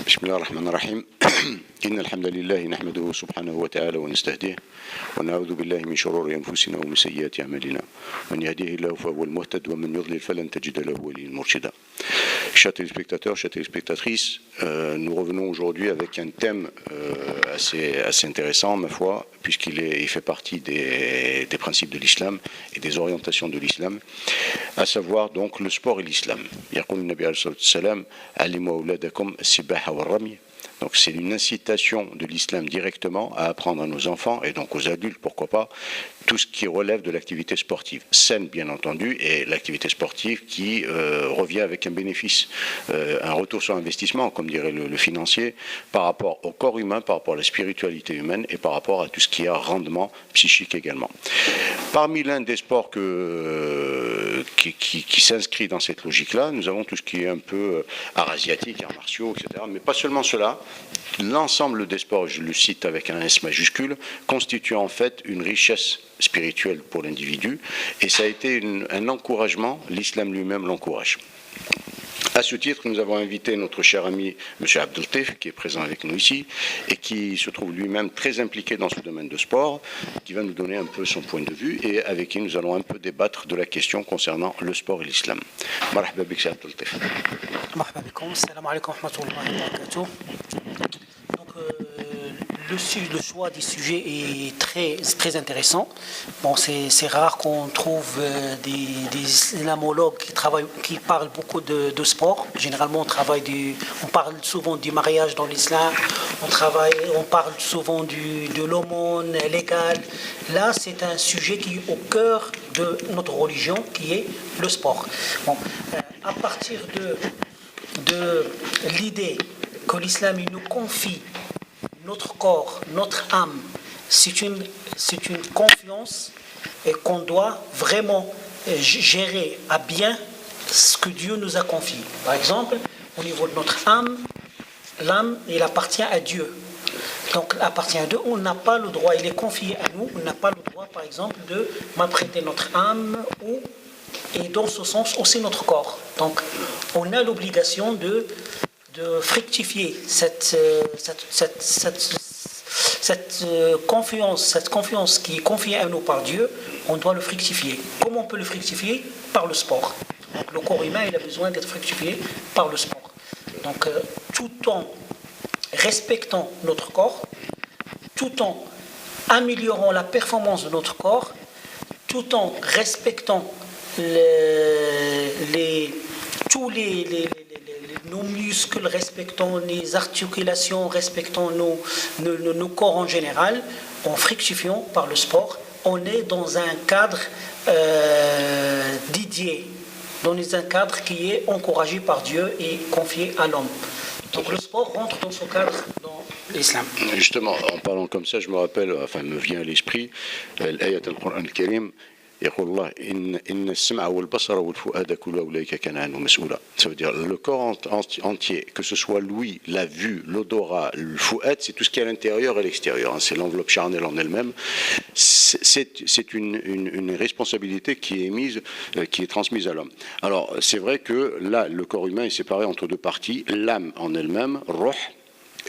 بسم الله الرحمن الرحيم إن الحمد لله نحمده سبحانه وتعالى ونستهديه ونعوذ بالله من شرور أنفسنا ومن سيئات أعمالنا من يهديه الله فهو المهتد ومن يضلل فلن تجد له وليا مرشدا. Chers téléspectateurs, chères téléspectatrices, nous revenons aujourd'hui avec un thème assez intéressant, ma foi, puisqu'il fait partie des principes de l'islam et des orientations de l'islam, à savoir donc le sport et l'islam. يقول النبي عليه الصلاة والسلام علموا أولادكم السباحة والرمي. Donc c'est une incitation de l'islam directement à apprendre à nos enfants et donc aux adultes, pourquoi pas, tout ce qui relève de l'activité sportive. Saine bien entendu, et l'activité sportive qui revient avec un bénéfice, un retour sur investissement, comme dirait le financier, par rapport au corps humain, par rapport à la spiritualité humaine et par rapport à tout ce qui a rendement psychique également. Parmi l'un des sports qui s'inscrit dans cette logique-là, nous avons tout ce qui est un peu art asiatique, arts martiaux, etc. Mais pas seulement cela. L'ensemble des sports, je le cite avec un S majuscule, constitue en fait une richesse spirituelle pour l'individu et ça a été un encouragement, l'islam lui-même l'encourage. À ce titre, nous avons invité notre cher ami M. Abdeltif, qui est présent avec nous ici, et qui se trouve lui-même très impliqué dans ce domaine de sport, qui va nous donner un peu son point de vue, et avec qui nous allons un peu débattre de la question concernant le sport et l'islam. Marhaba bik, Cheikh Abdeltif. Marhaba bikoum, salam alaikum wa rahmatullahi wa barakatuh. Donc, le choix du sujet est très intéressant. Bon, c'est rare qu'on trouve des islamologues qui parlent beaucoup de sport. Généralement, on parle souvent du mariage dans l'islam, on parle souvent de l'aumône légale. Là, c'est un sujet qui est au cœur de notre religion, qui est le sport. Bon, à partir de l'idée que l'islam il nous confie notre corps, notre âme, c'est une confiance et qu'on doit vraiment gérer à bien ce que Dieu nous a confié. Par exemple, au niveau de notre âme, l'âme, il appartient à Dieu. Donc, il appartient à Dieu, on n'a pas le droit, il est confié à nous, on n'a pas le droit, par exemple, de maltraiter notre âme et dans ce sens aussi notre corps. Donc, on a l'obligation de fructifier cette confiance qui est confiée à nous par Dieu, on doit le fructifier. Comment on peut le fructifier? Par le sport. Donc, le corps humain, il a besoin d'être fructifié par le sport. Donc, tout en respectant notre corps, tout en améliorant la performance de notre corps, tout en respectant nos muscles, respectant les articulations, respectant nos corps en général, en fructifiant par le sport, on est dans un cadre dédié, dans un cadre qui est encouragé par Dieu et confié à l'homme. Donc le sport rentre dans ce cadre dans l'islam. Justement, en parlant comme ça, je me rappelle, enfin me vient à l'esprit, l'ayat al-Qur'an al-Karim, يقول الله إن السمع والبصر والفؤاد كل أولئك كان عنه مسؤولا. Ça veut dire le corps entier, que ce soit l'ouïe, la vue, l'odorat, le fouad, c'est tout ce qui est à l'intérieur et à l'extérieur. C'est l'enveloppe charnelle en elle-même. C'est une responsabilité qui est transmise à l'homme. Alors c'est vrai que là, le corps humain est séparé entre deux parties, l'âme en elle-même, ruh,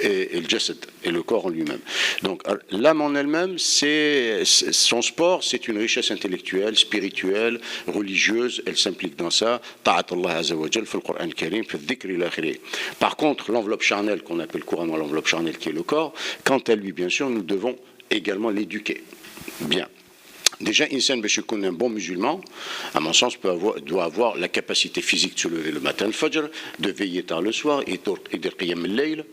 et le jasad, et le corps en lui-même. Donc l'âme en elle-même, son sport, c'est une richesse intellectuelle, spirituelle, religieuse, elle s'implique dans ça. Ta'at Allah Azza wa Jal, fil Qur'an al-Karim, fil dhikr ila akhirih. Par contre, l'enveloppe charnelle, qu'on appelle couramment l'enveloppe charnelle, qui est le corps, quant à lui, bien sûr, nous devons également l'éduquer. Bien. Déjà, Insan Beshikoun, un bon musulman, à mon sens, doit avoir la capacité physique de se lever le matin, le fajr, de veiller tard le soir, et de qiyam al-layl.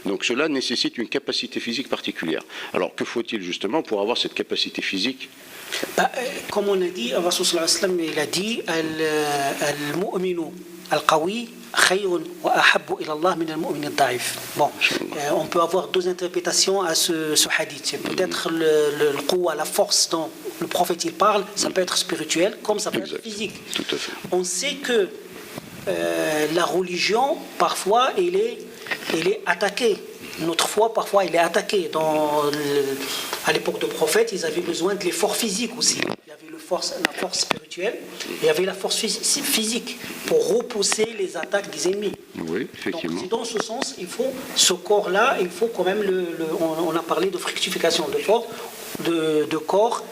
Donc cela nécessite une capacité physique particulière. Alors que faut-il justement pour avoir cette capacité physique? Comme on a dit, le Rasul sallallahu alayhi wa sallam, il a dit al-mu'minu al-qawi khayrun wa ahabbu ila Allah min al-mu'min al-da'if. Bon, on peut avoir deux interprétations à ce hadith. C'est peut-être le quwa, la force dont le prophète il parle, ça peut être spirituel comme ça peut être physique. Tout à fait. On sait que la religion, parfois, elle est attaquée. Notre foi, parfois, elle est attaquée. À l'époque de prophète, ils avaient besoin de l'effort physique aussi. Il y avait la force spirituelle et il y avait la force physique pour repousser les attaques des ennemis. Oui, effectivement. Donc, c'est dans ce sens, il faut ce corps-là, il faut quand même on a parlé de fructification de corps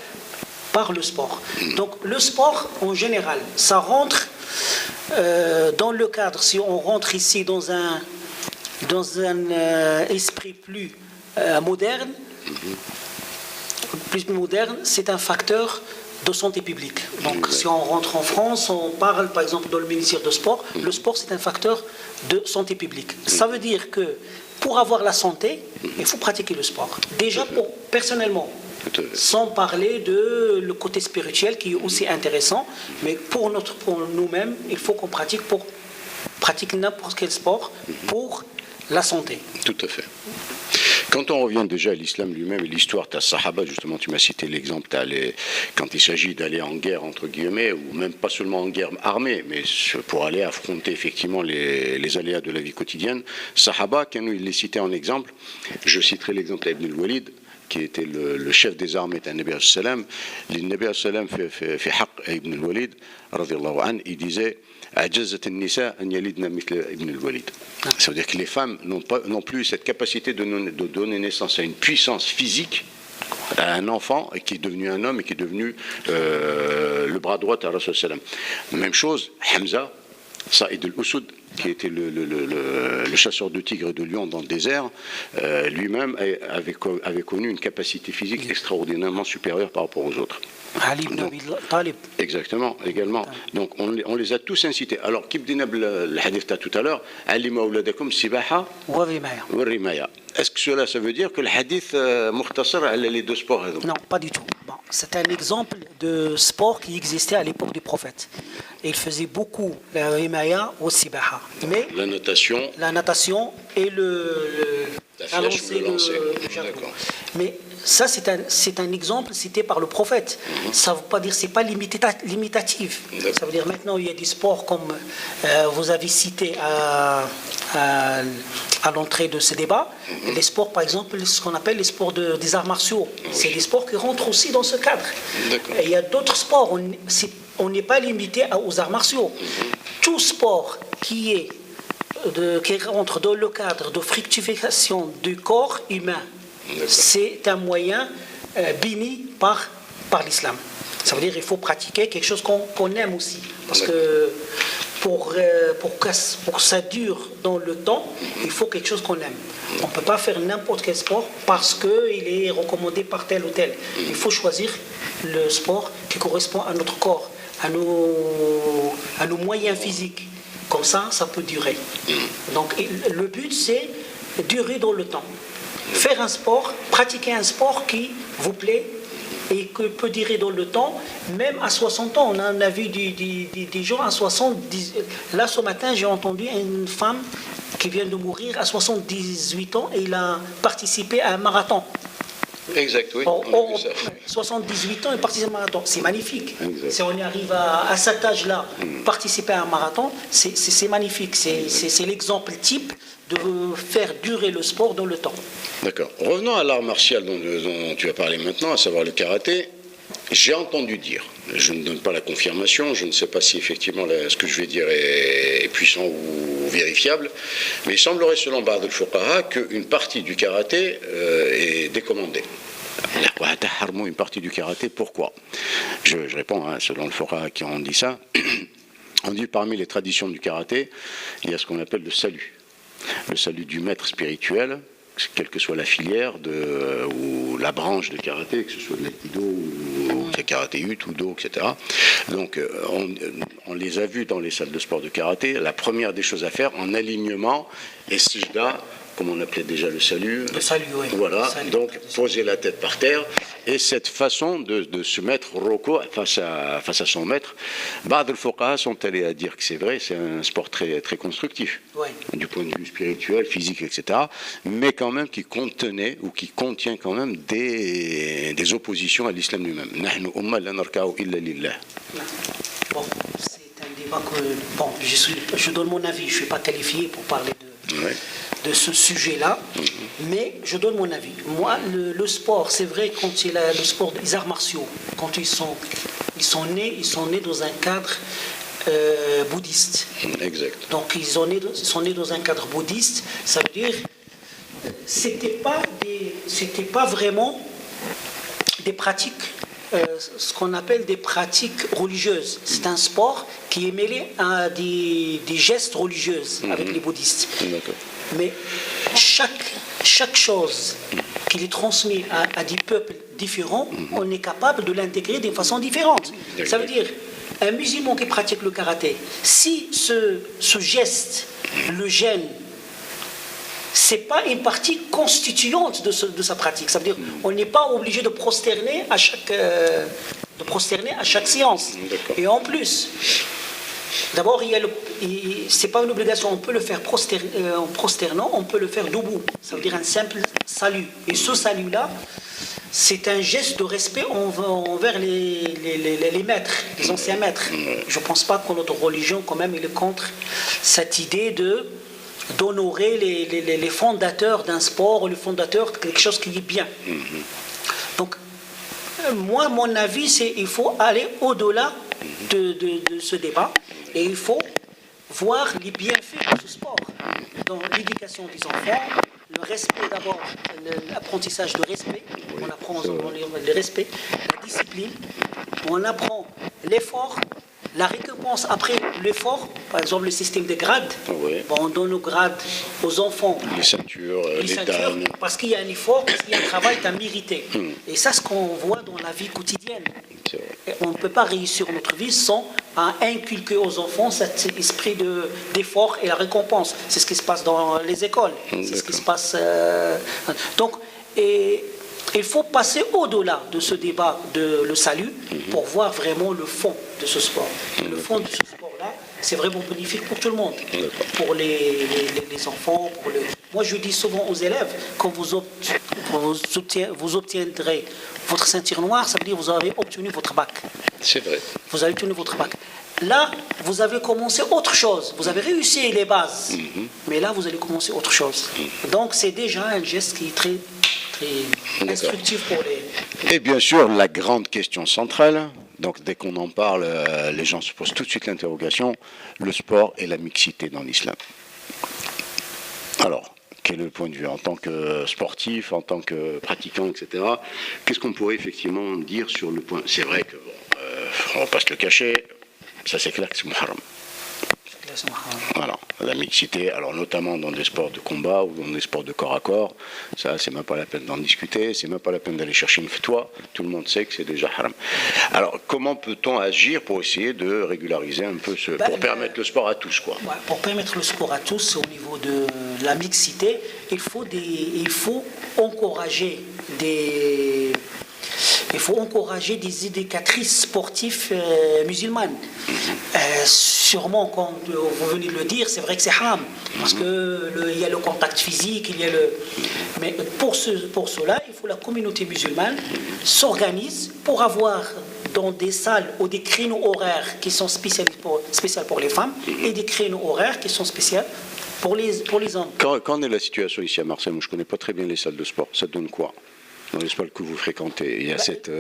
par le sport. Donc le sport en général, ça rentre dans le cadre, si on rentre ici dans un esprit plus moderne, c'est un facteur de santé publique. Donc si on rentre en France, on parle par exemple dans le ministère de Sport, le sport c'est un facteur de santé publique. Ça veut dire que pour avoir la santé, il faut pratiquer le sport. Déjà personnellement, sans parler de le côté spirituel qui est aussi intéressant, mais pour nous-mêmes, il faut qu'on pratique n'importe quel sport pour la santé. Tout à fait. Quand on revient déjà à l'islam lui-même et l'histoire, tu as Sahaba, justement, tu m'as cité l'exemple, quand il s'agit d'aller en guerre, entre guillemets, ou même pas seulement en guerre armée, mais pour aller affronter effectivement les aléas de la vie quotidienne. Sahaba, quand il les citait en exemple, je citerai l'exemple d'Ibn al-Walid, qui était le chef des armées d'un Nabi sallam. Le Nabi sallam fait haq à Ibn al-Walid, radiyallahu anhu, il disait عجزت النساء أن يلدن مثل ابن الوليد. Ça veut dire que les femmes n'ont plus cette capacité de donner naissance à une puissance physique à un enfant qui est devenu un homme et qui est devenu le bras droit à Rasul sallam. Même chose, Hamza, Saïd al-Usud, qui était le chasseur de tigres et de lions dans le désert, lui-même avait connu une capacité physique extraordinairement supérieure par rapport aux autres. Ali ibn Abi Talib. Exactement, également. Donc on les a tous incités. Alors, Kibdina le hadith tout à l'heure, Alima ouladakum sibaha wa rimaya. Est-ce que cela, ça veut dire que le hadith mukhtasar à les deux sports? Non, pas du tout. Bon, c'est un exemple de sport qui existait à l'époque du prophète. Il faisait beaucoup la rimaya ou sibaha. Mais la natation et la lancer. D'accord. Mais ça, c'est un exemple cité par le prophète. Ça ne veut pas dire, c'est pas limitatif. Ça veut dire maintenant il y a des sports comme vous avez cité à l'entrée de ce débat. Les sports, par exemple, ce qu'on appelle les sports des arts martiaux. C'est des sports qui rentrent aussi dans ce cadre. Et il y a d'autres sports. On n'est pas limité aux arts martiaux. Tout sport qui rentre dans le cadre de fructification du corps humain, c'est un moyen béni par l'islam. Ça veut dire qu'il faut pratiquer quelque chose qu'on aime aussi. Parce que pour que ça dure dans le temps, il faut quelque chose qu'on aime. On ne peut pas faire n'importe quel sport parce qu'il est recommandé par tel ou tel. Il faut choisir le sport qui correspond à notre corps, à nos moyens physiques. Comme ça peut durer. Donc le but, c'est durer dans le temps. Faire un sport, pratiquer un sport qui vous plaît et qui peut durer dans le temps, même à 60 ans. On a vu des gens à 70. Là, ce matin, j'ai entendu une femme qui vient de mourir à 78 ans et il a participé à un marathon. Exact, oui. 78 ans et participer à un marathon, c'est magnifique. Exact. Si on y arrive à cet âge-là, participer à un marathon, c'est magnifique. C'est l'exemple type de faire durer le sport dans le temps. D'accord. Revenons à l'art martial dont tu as parlé maintenant, à savoir le karaté. J'ai entendu dire, je ne donne pas la confirmation, je ne sais pas si effectivement ce que je vais dire est puissant ou vérifiable, mais il semblerait selon Ba'd al-Fuqaha qu'une partie du karaté est décommandée. Une partie du karaté, pourquoi? Je réponds, selon le Fuqaha qui ont dit ça, on dit parmi les traditions du karaté, il y a ce qu'on appelle le salut du maître spirituel, quelle que soit la filière ou la branche de karaté, que ce soit de l'aïkido ou de karaté ut ou do, etc. Donc on les a vus dans les salles de sport de karaté. La première des choses à faire en alignement et sujda, comme on appelait déjà le salut. Le salut, oui. Voilà, donc poser la tête par terre. Et cette façon de se mettre roko face à son maître, Ba'd al-Fuqaha sont allés à dire que c'est vrai, c'est un sport très, très constructif, oui, du point de vue spirituel, physique, etc., mais quand même qui contenait ou qui contient quand même des oppositions à l'islam lui-même. Nahnu umma la narka'u illa lillah. Bon, c'est un débat que... Bon, je donne mon avis, je ne suis pas qualifié pour parler de ce sujet-là, mais je donne mon avis. Moi, le sport, c'est vrai, quand il a le sport des arts martiaux, quand ils sont nés dans un cadre bouddhiste. Exact. Donc ils sont nés dans un cadre bouddhiste. Ça veut dire c'était pas vraiment des pratiques, ce qu'on appelle des pratiques religieuses. C'est un sport qui est mêlé à des gestes religieux avec les bouddhistes. D'accord. Mais chaque chose qui est transmise à des peuples différents, on est capable de l'intégrer d'une façon différente. Ça veut dire, un musulman qui pratique le karaté, si ce geste le gêne, c'est pas une partie constituante de sa pratique. Ça veut dire, on n'est pas obligé de prosterner à chaque séance. Et en plus, d'abord, c'est pas une obligation, on peut le faire en prosternant, on peut le faire debout. Ça veut dire un simple salut. Et ce salut-là, c'est un geste de respect envers les maîtres, les anciens maîtres. Je ne pense pas que notre religion, quand même, il est contre cette idée d'honorer les fondateurs d'un sport, les fondateurs de quelque chose qui est bien. Donc, moi, mon avis, c'est qu'il faut aller au-delà de ce débat et il faut voir les bienfaits de ce sport dans l'éducation des enfants, le respect d'abord, l'apprentissage de respect, on apprend le respect, la discipline, on apprend l'effort, la récompense après l'effort, par exemple le système de grades, on donne nos grades aux enfants. Les ceintures, les dames. Parce qu'il y a un effort, parce qu'il y a un travail à mériter. Et ça, c'est ce qu'on voit dans la vie quotidienne. Et on ne peut pas réussir notre vie sans inculquer aux enfants cet esprit d'effort et la récompense. C'est ce qui se passe dans les écoles. C'est ce qui se passe. Donc, il faut passer au-delà de ce débat de le salut pour voir vraiment le fond de ce sport. Le fond de ce sport-là, c'est vraiment bénéfique pour tout le monde. Pour les enfants, Moi, je dis souvent aux élèves, quand vous obtiendrez votre ceinture noire, ça veut dire que vous avez obtenu votre bac. C'est vrai. Vous avez obtenu votre bac. Là, vous avez commencé autre chose. Vous avez réussi les bases. Mais là, vous allez commencer autre chose. Donc, c'est déjà un geste qui est très instructif pour les... Et bien sûr, la grande question centrale, donc dès qu'on en parle, les gens se posent tout de suite l'interrogation, le sport et la mixité dans l'islam. Alors, quel est le point de vue en tant que sportif, en tant que pratiquant, etc. Qu'est-ce qu'on pourrait effectivement dire sur le point? C'est vrai que, on ne va pas se le cacher, ça c'est clair que c'est muharram. Voilà, la mixité, alors notamment dans des sports de combat ou dans des sports de corps à corps, ça c'est même pas la peine d'en discuter, c'est même pas la peine d'aller chercher une fatwa, tout le monde sait que c'est déjà haram. Alors comment peut-on agir pour essayer de régulariser un peu pour permettre le sport à tous, quoi? Ouais, pour permettre le sport à tous, au niveau de la mixité, il faut encourager des éducatrices sportives musulmanes. Sûrement, comme vous venez de le dire, c'est vrai que c'est haram, parce qu'il y a le contact physique, mais pour cela, il faut la communauté musulmane s'organise pour avoir dans des salles ou des créneaux horaires qui sont spéciaux pour les femmes et des créneaux horaires qui sont spéciaux pour les hommes. Quand est la situation ici à Marseille? Moi, je ne connais pas très bien les salles de sport. Ça donne quoi dans les salles que vous fréquentez? Il y a cette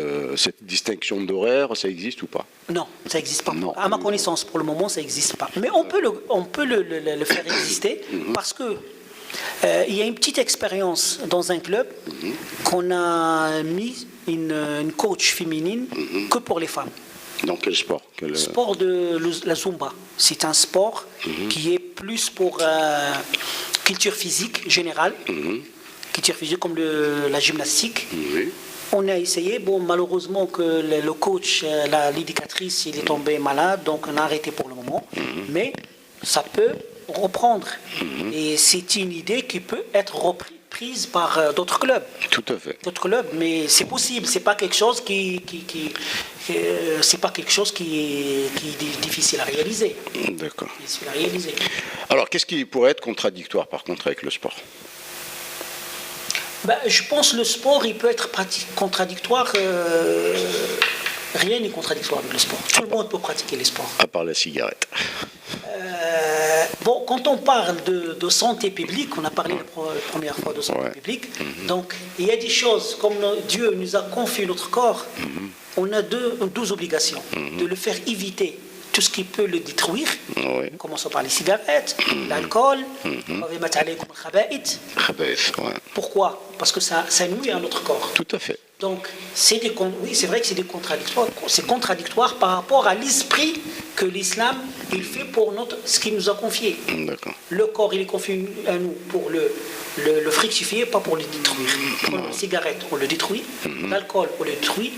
distinction d'horaire, ça existe ou pas? Non, ça n'existe pas. Non. À ma connaissance, pour le moment, ça n'existe pas. Mais on peut le faire exister parce que il y a une petite expérience dans un club qu'on a mis une coach féminine que pour les femmes. Dans quel sport? Le sport de la Zumba. C'est un sport qui est plus pour culture physique générale. Culture physique comme la gymnastique. On a essayé, malheureusement que le coach, l'éducatrice, il est tombé malade, donc on a arrêté pour le moment. Mais ça peut reprendre. Et c'est une idée qui peut être reprise par d'autres clubs. Tout à fait. D'autres clubs, mais c'est possible. C'est pas quelque chose qui est difficile à réaliser. D'accord. Difficile à réaliser. Alors, qu'est-ce qui pourrait être contradictoire, par contre, avec le sport? Je pense que le sport, il peut être contradictoire. Rien n'est contradictoire avec le sport. Tout le monde peut pratiquer les sports. À part la cigarette. Quand on parle de santé publique, on a parlé la première fois de santé publique, donc il y a des choses, comme Dieu nous a confié notre corps, on a deux obligations, de le faire éviter tout ce qui peut le détruire. Oui. Commençons par les cigarettes, l'alcool, Pourquoi? Parce que ça nuit à notre corps. Tout à fait. Donc, oui, c'est vrai que c'est des contradictoires. C'est contradictoire par rapport à l'esprit que l'islam il fait pour ce qu'il nous a confié. D'accord. Le corps, il est confié à nous pour le fructifier, pas pour le détruire. La cigarette, on le détruit. L'alcool, on le détruit.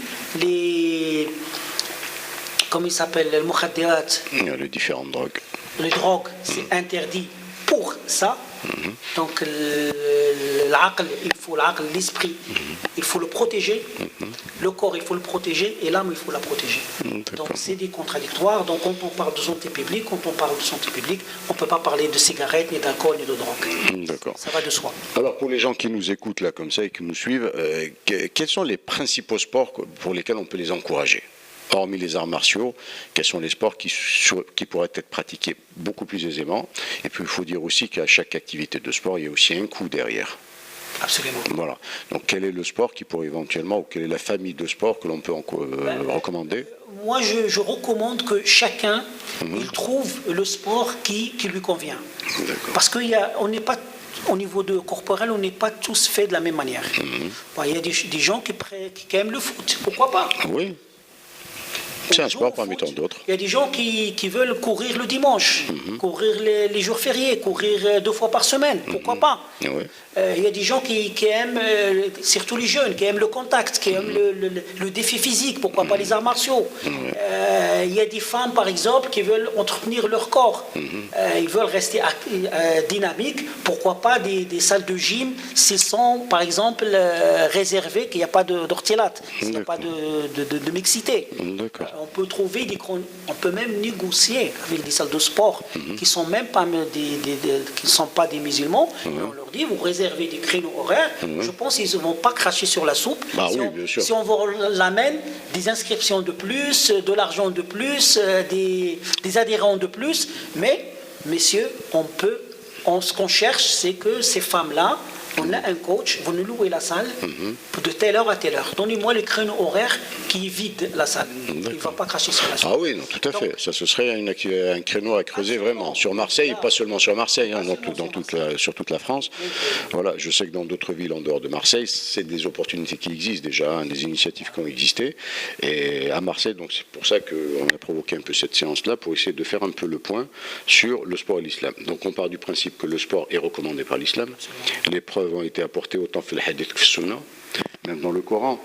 Comment il s'appelle? Le mukhaddirat. Les différentes drogues. Les drogues, c'est interdit pour ça. Donc il faut l'esprit, il faut le protéger. Le corps, il faut le protéger, et l'âme, il faut la protéger. Donc c'est des contradictoires. Donc quand on parle de santé publique, on ne peut pas parler de cigarettes, ni d'alcool, ni de drogue. D'accord. Ça va de soi. Alors pour les gens qui nous écoutent là comme ça et qui nous suivent, quels sont les principaux sports pour lesquels on peut les encourager? Hormis les arts martiaux, quels sont les sports qui pourraient être pratiqués beaucoup plus aisément? Et puis il faut dire aussi qu'à chaque activité de sport, il y a aussi un coût derrière. Absolument. Voilà. Donc quel est le sport qui pourrait éventuellement, ou quelle est la famille de sports que l'on peut recommander? Moi, je recommande que chacun il trouve le sport qui lui convient. Parce qu'on n'est pas... Au niveau corporel, on n'est pas tous faits de la même manière. Il y a des gens qui aiment le foot. Pourquoi pas? Oui. C'est un sport parmi tant d'autres. Il y a des gens qui veulent courir le dimanche, courir les jours fériés, courir 2 fois par semaine. Pourquoi pas? Oui. Il y a des gens qui aiment, surtout les jeunes, qui aiment le contact, qui aiment le défi physique. Pourquoi pas les arts martiaux? Il y a des femmes, par exemple, qui veulent entretenir leur corps. Ils veulent rester dynamiques. Pourquoi pas des salles de gym s'ils sont, par exemple, réservées, qu'il n'y a pas d'ortielate, s'il n'y a pas de mixité. D'accord. On peut même négocier avec des salles de sport qui sont même pas qui sont pas des musulmans. Et on leur dit, vous réservez des créneaux horaires. Je pense qu'ils ne vont pas cracher sur la soupe. Si on vous l'amène, des inscriptions de plus, de l'argent de plus, des adhérents de plus. Mais, messieurs, ce qu'on cherche, c'est que ces femmes-là, on a un coach, vous nous louez la salle de telle heure à telle heure. Donnez-moi les créneaux horaires qui vident la salle. Il ne va pas cracher sur la salle. Ah oui, non, tout à fait. Ça, ce serait un créneau à creuser vraiment. Sur Marseille, pas seulement sur Marseille, sur toute la France. Voilà, je sais que dans d'autres villes en dehors de Marseille, c'est des opportunités qui existent déjà, des initiatives qui ont existé. Et à Marseille, donc c'est pour ça qu'on a provoqué un peu cette séance-là, pour essayer de faire un peu le point sur le sport et l'islam. Donc on part du principe que le sport est recommandé par l'islam. Les preuves ont été apportées autant dans le hadith que dans le sunna, même dans le Coran.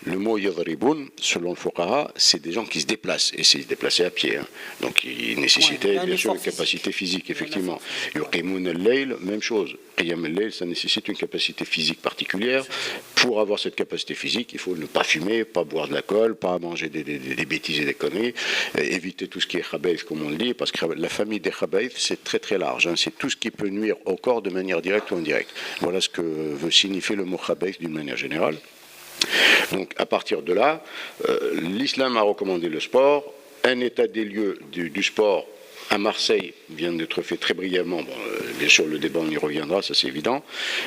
Le mot yadriboun, selon le fuqaha, c'est des gens qui se déplacent, et c'est se déplacer à pied. Donc il nécessitait bien sûr une capacité physique, effectivement. Yuqimoun al-layl, même chose. Qiyam al-layl, ça nécessite une capacité physique particulière. Pour avoir cette capacité physique, il faut ne pas fumer, pas boire de l'alcool, pas manger des bêtises et des conneries, éviter tout ce qui est khabaïth, comme on le dit, parce que la famille des khabaïth, c'est très très large. C'est tout ce qui peut nuire au corps de manière directe ou indirecte. Voilà ce que veut signifier le mot d'une manière générale. Donc à partir de là, l'islam a recommandé le sport. Un état des lieux du sport à Marseille vient d'être fait très brièvement. Bien sûr, le débat, on y reviendra, ça c'est évident.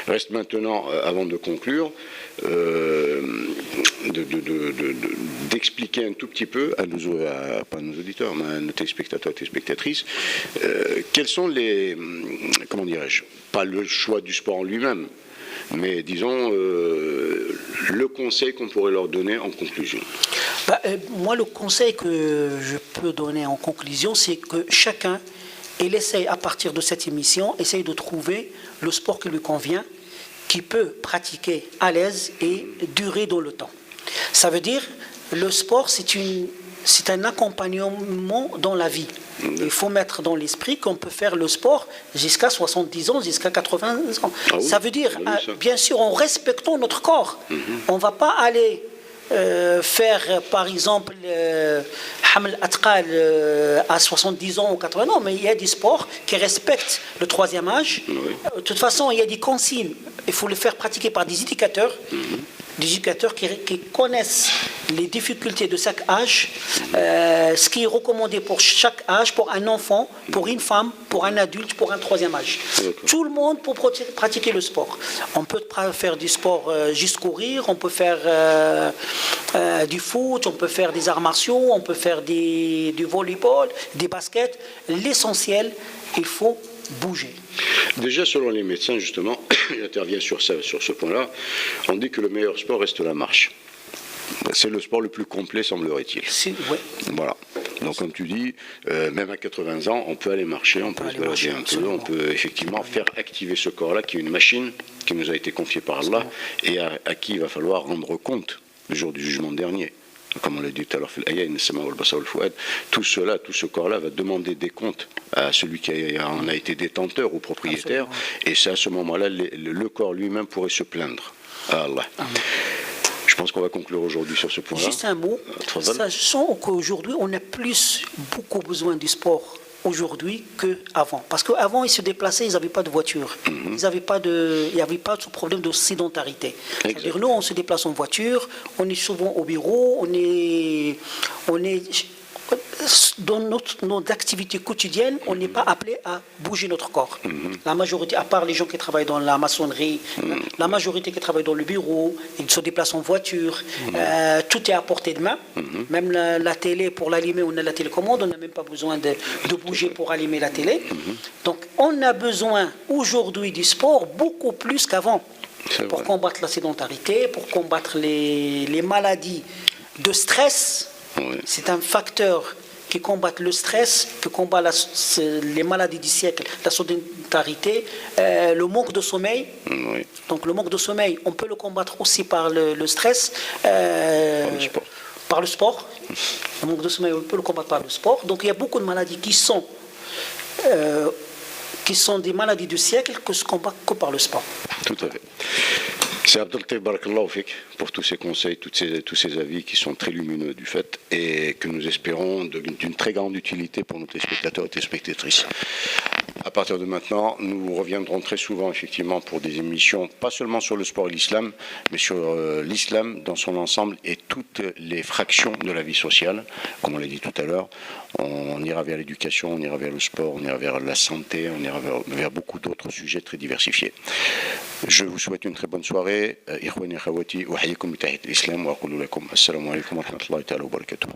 Reste maintenant, avant de conclure, d'expliquer un tout petit peu pas à nos auditeurs, mais à nos téléspectateurs et téléspectatrices, quels sont comment dirais-je, pas le choix du sport en lui-même, mais disons le conseil qu'on pourrait leur donner en conclusion. Moi, le conseil que je peux donner en conclusion, c'est que chacun, il essaye à partir de cette émission, essaye de trouver le sport qui lui convient, qui peut pratiquer à l'aise et durer dans le temps. Ça veut dire, le sport, c'est un accompagnement dans la vie. Il faut mettre dans l'esprit qu'on peut faire le sport jusqu'à 70 ans, jusqu'à 80 ans. Ah oui, ça veut dire, bien sûr, en respectant notre corps. On ne va pas aller faire, par exemple, Haml Atqal à 70 ans ou 80 ans, mais il y a des sports qui respectent le 3e âge. Oui. De toute façon, il y a des consignes. Il faut le faire pratiquer par des éducateurs. d'éducateurs qui connaissent les difficultés de chaque âge, ce qui est recommandé pour chaque âge, pour un enfant, pour une femme, pour un adulte, pour un troisième âge. Tout le monde peut pratiquer le sport. On peut faire du sport, juste courir, on peut faire du foot, on peut faire des arts martiaux, on peut faire du volleyball, des baskets. L'essentiel, il faut bouger. Déjà, selon les médecins, justement, il intervient sur ce point-là, on dit que le meilleur sport reste la marche. C'est le sport le plus complet, semblerait-il. Oui. Voilà. Donc, comme tu dis, même à 80 ans, on peut aller marcher, on peut se balader un peu, on peut effectivement faire activer ce corps-là, qui est une machine qui nous a été confiée par Allah et à qui il va falloir rendre compte le jour du jugement dernier. Comme on l'a dit tout à l'heure, tout cela, tout ce corps-là va demander des comptes à celui qui en a été détenteur ou propriétaire. Absolument. Et c'est à ce moment-là, le corps lui-même pourrait se plaindre à Allah. Amen. Je pense qu'on va conclure aujourd'hui sur ce point-là. Juste un mot, sachant qu'aujourd'hui, on a beaucoup besoin du sport aujourd'hui qu'avant. Parce qu'avant, ils se déplaçaient, ils n'avaient pas de voiture. Il n'y avait pas ce problème de sédentarité. C'est-à-dire, nous, on se déplace en voiture, on est souvent au bureau, on est dans nos activités quotidiennes, on n'est pas appelé à bouger notre corps. La majorité, à part les gens qui travaillent dans la maçonnerie, la majorité qui travaille dans le bureau, ils se déplacent en voiture, tout est à portée de main. Même la télé, pour l'allumer, on a la télécommande, on n'a même pas besoin de bouger pour allumer la télé. Donc on a besoin aujourd'hui du sport beaucoup plus qu'avant pour combattre la sédentarité, pour combattre les maladies de stress. Oui. C'est un facteur qui combat le stress, qui combat les maladies du siècle, la sédentarité, le manque de sommeil. Oui. Donc le manque de sommeil, on peut le combattre aussi par le stress, par le sport. Le manque de sommeil, on peut le combattre par le sport. Donc il y a beaucoup de maladies qui sont des maladies du siècle que se combattent que par le sport. Tout à fait. C'est Abdelkader Barakallahu Fik pour tous ces conseils, tous ces avis qui sont très lumineux du fait et que nous espérons d'une très grande utilité pour nos téléspectateurs et téléspectatrices. À partir de maintenant, nous reviendrons très souvent effectivement pour des émissions, pas seulement sur le sport et l'islam, mais sur l'islam dans son ensemble et toutes les fractions de la vie sociale. Comme on l'a dit tout à l'heure, on ira vers l'éducation, on ira vers le sport, on ira vers la santé, on ira vers beaucoup d'autres sujets très diversifiés. Je vous souhaite une très bonne soirée. إخواني أخواتي أحييكم بتحية الإسلام وأقول لكم السلام عليكم ورحمة الله تعالى وبركاته.